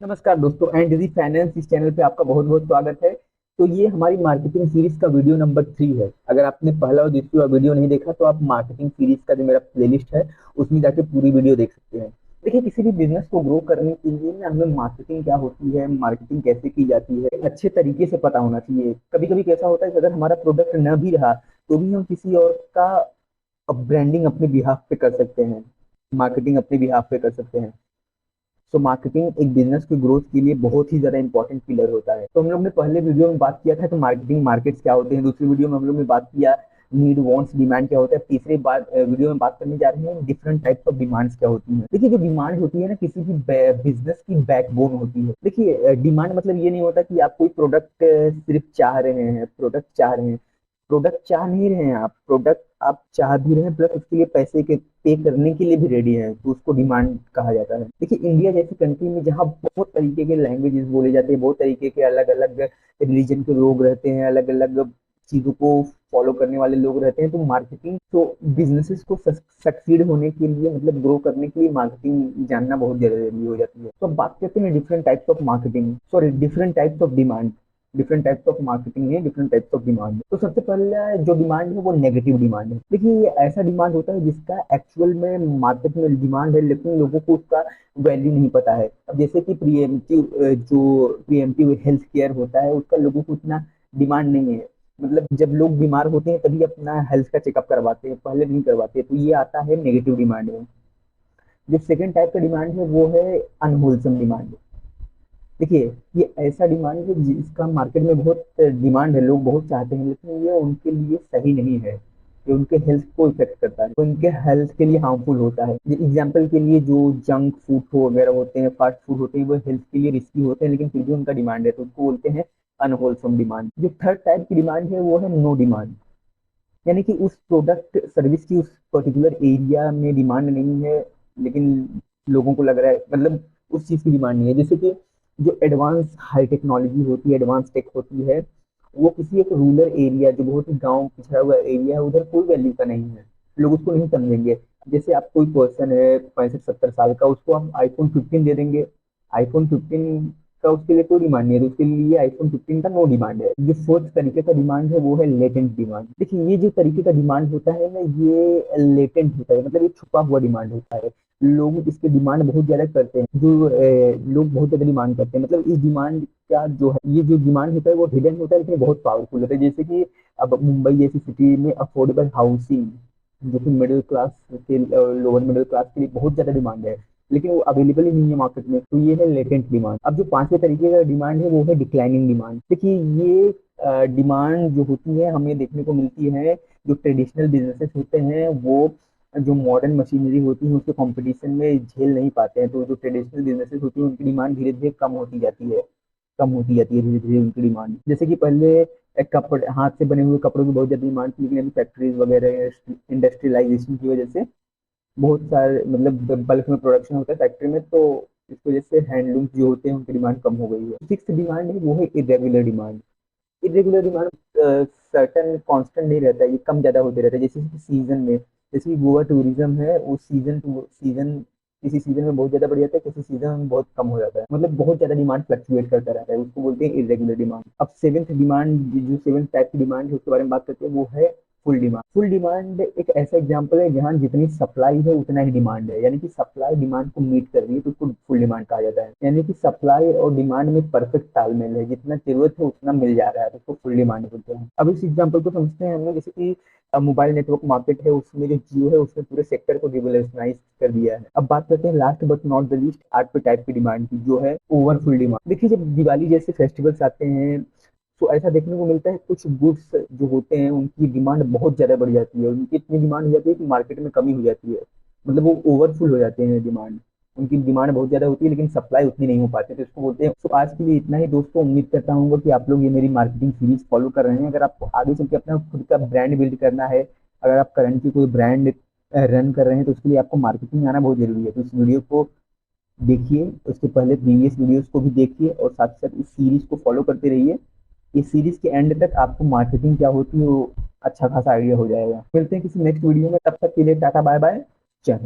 नमस्कार दोस्तों, and the finance इस चैनल पे आपका बहुत बहुत स्वागत है। तो ये हमारी मार्केटिंग सीरीज का वीडियो नंबर 3 है। अगर आपने पहला और दूसरा वीडियो नहीं देखा तो आप मार्केटिंग सीरीज का जो मेरा प्लेलिस्ट है उसमें जाके पूरी वीडियो देख सकते हैं। देखिए, किसी भी बिजनेस को ग्रो करने के लिए ना हमें मार्केटिंग क्या होती है, मार्केटिंग कैसे की जाती है, अच्छे तरीके से पता होना चाहिए। कभी कभी कैसा होता है कि अगर हमारा प्रोडक्ट न भी रहा तो भी हम किसी और का ब्रांडिंग अपने बिहाफ पे कर सकते हैं, मार्केटिंग अपने बिहाफ पे कर सकते हैं। तो मार्केटिंग एक बिजनेस की ग्रोथ के लिए बहुत ही ज्यादा इंपॉर्टेंट पिलर होता है। तो हम लोग ने पहले वीडियो में बात किया था कि मार्केटिंग मार्केट्स क्या होते हैं। दूसरी वीडियो में हम लोग ने बात किया नीड वांट्स डिमांड क्या होता है। तीसरी बात वीडियो में बात करने जा रहे हैं डिफरेंट टाइप्स ऑफ डिमांड्स क्या होती हैं। देखिए, जो डिमांड होती है ना किसी की बिजनेस की बैकबोन होती है। देखिए, डिमांड मतलब ये नहीं होता कि आप कोई प्रोडक्ट सिर्फ चाह रहे हैं, प्रोडक्ट चाह रहे हैं। प्रोडक्ट चाह नहीं रहे हैं, आप प्रोडक्ट आप चाह भी रहे हैं प्लस उसके लिए पैसे के पे करने के लिए भी रेडी है, तो उसको डिमांड कहा जाता है। देखिए, इंडिया जैसी कंट्री में जहाँ बहुत तरीके के लैंग्वेजेस बोले जाते हैं, बहुत तरीके के अलग अलग रिलीजन के लोग रहते हैं, अलग अलग चीजों को फॉलो करने वाले लोग रहते हैं, तो मार्केटिंग तो बिजनेसेस को सक्सीड होने के लिए मतलब ग्रो करने के लिए मार्केटिंग जानना बहुत जरूरी हो जाती है। तो अब बात करते हैं different types of marketing, sorry different types of demand. Different types of marketing है, डिफरेंट टाइप्स ऑफ डिमांड। तो सबसे पहला जो डिमांड है वो नेगेटिव डिमांड है। देखिए, ये ऐसा डिमांड होता है जिसका एक्चुअल में मार्केट में डिमांड है लेकिन लोगों को उसका वैल्यू नहीं पता है। अब जैसे कि प्रिएम्प्टिव हेल्थ केयर होता है उसका लोगों को उतना डिमांड नहीं है। मतलब जब लोग बीमार होते हैं तभी अपना हेल्थ का चेकअप करवाते हैं, पहले नहीं करवाते, तो ये आता है नेगेटिव डिमांड में। जो सेकंड टाइप का डिमांड है वो है अनहोलसम डिमांड। देखिए, ये ऐसा डिमांड है जिसका मार्केट में बहुत डिमांड है, लोग बहुत चाहते हैं, लेकिन ये उनके लिए सही नहीं है। ये उनके हेल्थ को इफेक्ट करता है, तो उनके हेल्थ के लिए हार्मफुल होता है। एग्जाम्पल के लिए जो जंक फूड हो वगैरह होते हैं, फास्ट फूड होते हैं, वो हेल्थ के लिए रिस्की होते हैं लेकिन फिर भी उनका डिमांड है, तो उसको बोलते हैं अनहोलसम डिमांड। जो थर्ड टाइप की डिमांड है वो है नो डिमांड। यानी कि उस प्रोडक्ट सर्विस की उस पर्टिकुलर एरिया में डिमांड नहीं है, लेकिन लोगों को लग रहा है मतलब उस चीज की डिमांड नहीं है। जैसे कि जो एडवांस हाई टेक्नोलॉजी होती है, एडवांस टेक होती है, वो किसी एक रूरल एरिया जो बहुत ही गांव पिछड़ा हुआ एरिया है उधर कोई वैल्यू का नहीं है, लोग उसको नहीं समझेंगे। जैसे आप कोई पर्सन है 65-70 साल का, उसको हम iPhone 15 दे देंगे। iPhone 15 का उसके लिए कोई डिमांड नहीं है, तो उसके लिए iPhone 15 का नो डिमांड है। जो फोर्थ तरीके का डिमांड है वो है लेटेंट डिमांड। देखिए, ये जो तरीके का डिमांड होता है ना, ये लेटेंट होता है, मतलब ये छुपा हुआ डिमांड होता है। लोग इसके डिमांड बहुत ज्यादा करते हैं, जो लोग बहुत ज्यादा डिमांड करते हैं। मतलब इस डिमांड का जो है, ये जो डिमांड होता है वो हिडन होता है लेकिन बहुत पावरफुल होता है। जैसे कि अब मुंबई जैसी सिटी में अफोर्डेबल हाउसिंग, जो कि मिडिल क्लास के लोअर मिडिल क्लास के लिए बहुत ज्यादा डिमांड है, लेकिन वो अवेलेबल ही नहीं है मार्केट में, तो ये है लेटेंट डिमांड। अब जो पांचवें तरीके का डिमांड है वो है डिक्लाइनिंग डिमांड। देखिए, ये डिमांड जो होती है हमें देखने को मिलती है जो ट्रेडिशनल बिजनेसेस होते हैं, वो जो मॉडर्न मशीनरी होती है उसके कंपटीशन में झेल नहीं पाते हैं, तो जो ट्रेडिशनल बिजनेसेस होती है उनकी डिमांड धीरे धीरे कम होती जाती है, कम होती जाती है धीरे धीरे उनकी डिमांड। जैसे कि पहले एक कपड़े, हाथ से बने हुए कपड़ों की बहुत ज्यादा डिमांड थी, लेकिन अभी फैक्ट्रीज वगैरह इंडस्ट्रियलाइजेशन की वजह से बहुत सारे मतलब बल्क में प्रोडक्शन होता है फैक्ट्री में, तो इस वजह से हैंडलूम जो होते हैं उनकी डिमांड कम हो गई है। सिक्स डिमांड है वो है irregular demand. Irregular demand certain constant नहीं रहता है, ये कम ज्यादा होते रहता है। जैसे कि सीजन में, जैसे कि गोवा टूरिज्म है, वो सीजन टू सीजन, किसी सीजन में बहुत ज्यादा बढ़ जाता है, किसी सीजन में बहुत कम हो जाता है, मतलब बहुत ज्यादा डिमांड फ्लक्चुएट करता रहता है, उसको बोलते हैं इरेगुलर डिमांड। अब सेवेंथ डिमांड, जो सेवेंथ टाइप की डिमांड है उसके बारे में बात करते हैं, वो है फुल डिमांड। फुल डिमांड एक ऐसा एग्जांपल है जहां जितनी सप्लाई है उतना ही डिमांड है, यानी कि सप्लाई डिमांड को मीट कर रही है, तो उसको फुल डिमांड कहा जाता है। यानी कि सप्लाई और डिमांड में परफेक्ट तालमेल है, जितना जरूरत है उतना मिल जा रहा है, तो उसको फुल डिमांड बोलते हैं। अब इस एग्जांपल को समझते हैं हम लोग। जैसे कि मोबाइल नेटवर्क मार्केट है, उसमें जो जियो है उसने पूरे सेक्टर को रिवोल्यूशनाइज कर दिया है। अब बात करते हैं last but not the least आठवें टाइप की डिमांड की, जो है ओवरफुल डिमांड। देखिए, जब दिवाली जैसे फेस्टिवल्स आते हैं तो ऐसा देखने को मिलता है कुछ गुड्स जो होते हैं उनकी डिमांड बहुत ज्यादा बढ़ जाती है, उनकी इतनी डिमांड हो जाती है कि मार्केट में कमी हो जाती है, मतलब वो ओवरफुल हो जाते हैं डिमांड। उनकी डिमांड बहुत ज्यादा होती है लेकिन सप्लाई उतनी नहीं हो पाती, तो इसको बोलते हैं। तो आज के लिए इतना ही दोस्तों, उम्मीद करता हूँ कि आप लोग ये मेरी मार्केटिंग सीरीज फॉलो कर रहे हैं। अगर आपको आगे चल के अपना खुद का ब्रांड बिल्ड करना है, अगर आप करंटली कोई ब्रांड रन कर रहे हैं, तो उसके लिए आपको मार्केटिंग आना बहुत जरूरी है। तो इस वीडियो को देखिए, उसके पहले प्रीवियस वीडियोस को भी देखिए और साथ साथ इस सीरीज को फॉलो करते रहिए। इस सीरीज के एंड तक आपको मार्केटिंग क्या होती है वो अच्छा खासा आइडिया हो जाएगा। मिलते हैं किसी नेक्स्ट वीडियो में, तब तक के लिए टाटा बाय बाय, जय हिंद।